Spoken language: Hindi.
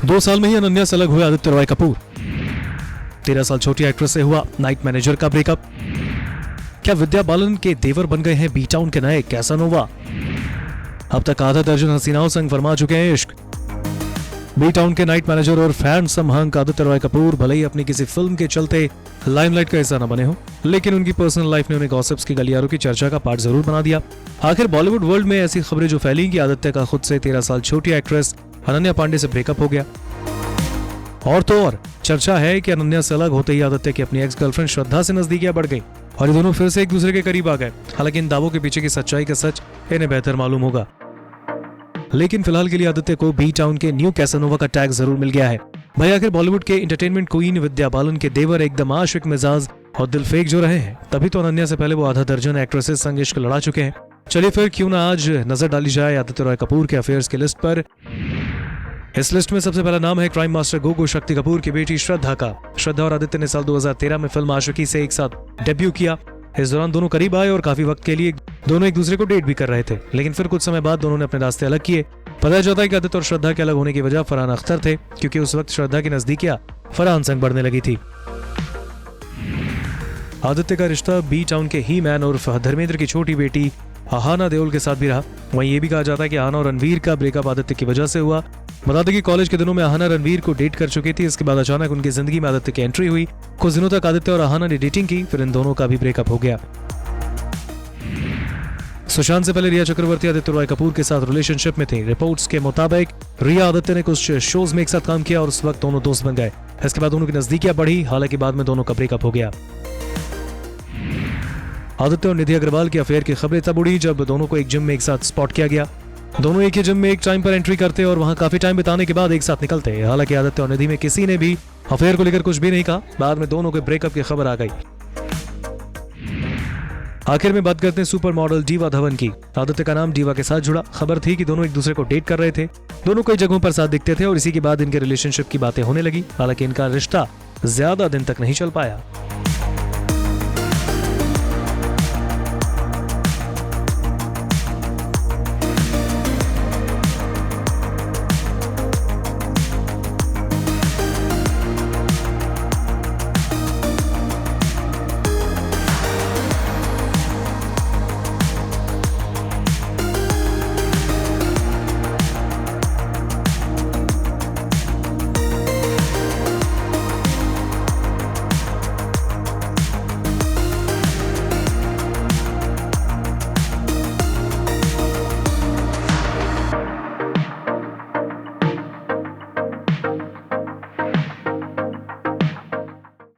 2 साल में ही अनन्या से अलग हुए आदित्य रॉय कपूर। 13 साल छोटी एक्ट्रेस से हुआ नाइट मैनेजर का ब्रेकअप। क्या विद्या बालन के देवर बन गए हैं बी टाउन के नए कैसानोवा। अब तक आधा दर्जन हसीनाओं संग फरमा चुके हैं इश्क। बी टाउन के नाइट मैनेजर और फैन समहंक आदित्य रॉय कपूर भले ही अपनी किसी फिल्म के चलते लाइमलाइट का हिस्सा न बने हो, लेकिन उनकी पर्सनल लाइफ ने उन्हें गॉसिप्स की गलियारों की चर्चा का पार्ट जरूर बना दिया। आखिर बॉलीवुड वर्ल्ड में ऐसी खबरें जो फैली कि आदित्य का खुद से 13 साल छोटी एक्ट्रेस अनन्या पांडे से ब्रेकअप हो गया। और तो और चर्चा है कि अनन्या से अलग होते ही आदित्य की अपनी एक्स गर्लफ्रेंड श्रद्धा से नजदीकियां बढ़ गई और ये दोनों फिर से एक दूसरे के करीब आ गए। हालांकि इन दावों के पीछे की सच्चाई का सच इन्हें बेहतर मालूम होगा। लेकिन फिलहाल के लिए आदित्य को बी टाउन के न्यू कैसानोवा का टैग जरूर मिल गया है। भाई आखिर बॉलीवुड के एंटरटेनमेंट क्वीन विद्या बालन के देवर एकदम आशिक मिजाज और दिल फेक जो रहे हैं, तभी तो अनन्या से पहले वो आधा दर्जन एक्ट्रेसेस संग इश्क लड़ा चुके हैं। चलिए फिर क्यों ना आज नजर डाली जाए आदित्य रॉय कपूर के अफेयर्स की लिस्ट पर। इस लिस्ट में सबसे पहला नाम है क्राइम मास्टर गोगो शक्ति कपूर की बेटी श्रद्धा का। श्रद्धा और आदित्य ने साल 2013 में फिल्म आशिकी से एक साथ डेब्यू किया। इस दौरान दोनों करीब आए और काफी वक्त के लिए दोनों एक दूसरे को डेट भी कर रहे थे, लेकिन फिर कुछ समय बाद दोनों ने अपने रास्ते अलग किए। पता चलता है कि आदित्य और श्रद्धा के अलग होने की वजह फरहान अख्तर थे, क्योंकि उस वक्त श्रद्धा की नजदीकियां फरहान संग बढ़ने लगी थी। आदित्य का रिश्ता बी टाउन के ही मैन और धर्मेंद्र की छोटी बेटी आहाना देओल के साथ भी रहा। वहीं ये भी कहा जाता है कि आहाना और रणवीर का ब्रेकअप आदित्य की वजह से हुआ। बता दें कि कॉलेज के दिनों में आहाना रणवीर को डेट कर चुकी थी। इसके बाद अचानक उनकी जिंदगी में आदित्य की एंट्री हुई। कुछ दिनों तक आदित्य और आहाना ने डेटिंग की, फिर इन दोनों का भी ब्रेकअप हो गया। सुशांत से पहले रिया चक्रवर्ती आदित्य रॉय कपूर के साथ रिलेशनशिप में थी। रिपोर्ट्स के मुताबिक रिया आदित्य ने कुछ शोज में एक साथ काम किया और उस वक्त दोनों दोस्त बन गए। इसके बाद दोनों की नजदीकियां बढ़ी, हालांकि बाद में दोनों का ब्रेकअप हो गया। आदित्य और निधि अग्रवाल की अफेयर की खबरें तब उड़ी जब दोनों को एक जिम में एक साथ स्पॉट किया गया। दोनों एक ही जिम में एक टाइम पर एंट्री करते और वहां काफी टाइम बिताने के बाद एक साथ निकलते। हालांकि आदित्य और निधि में किसी ने भी अफेयर को लेकर कुछ भी नहीं कहा। बाद में दोनों के ब्रेकअप की खबर आ गई। आखिर में बात करते हैं सुपर मॉडल डीवा धवन की। आदित्य का नाम डीवा के साथ जुड़ा। खबर थी कि दोनों एक दूसरे को डेट कर रहे थे। दोनों कई जगहों पर साथ दिखते थे और इसी के बाद इनके रिलेशनशिप की बातें होने लगी। हालांकि इनका रिश्ता ज्यादा दिन तक नहीं चल पाया।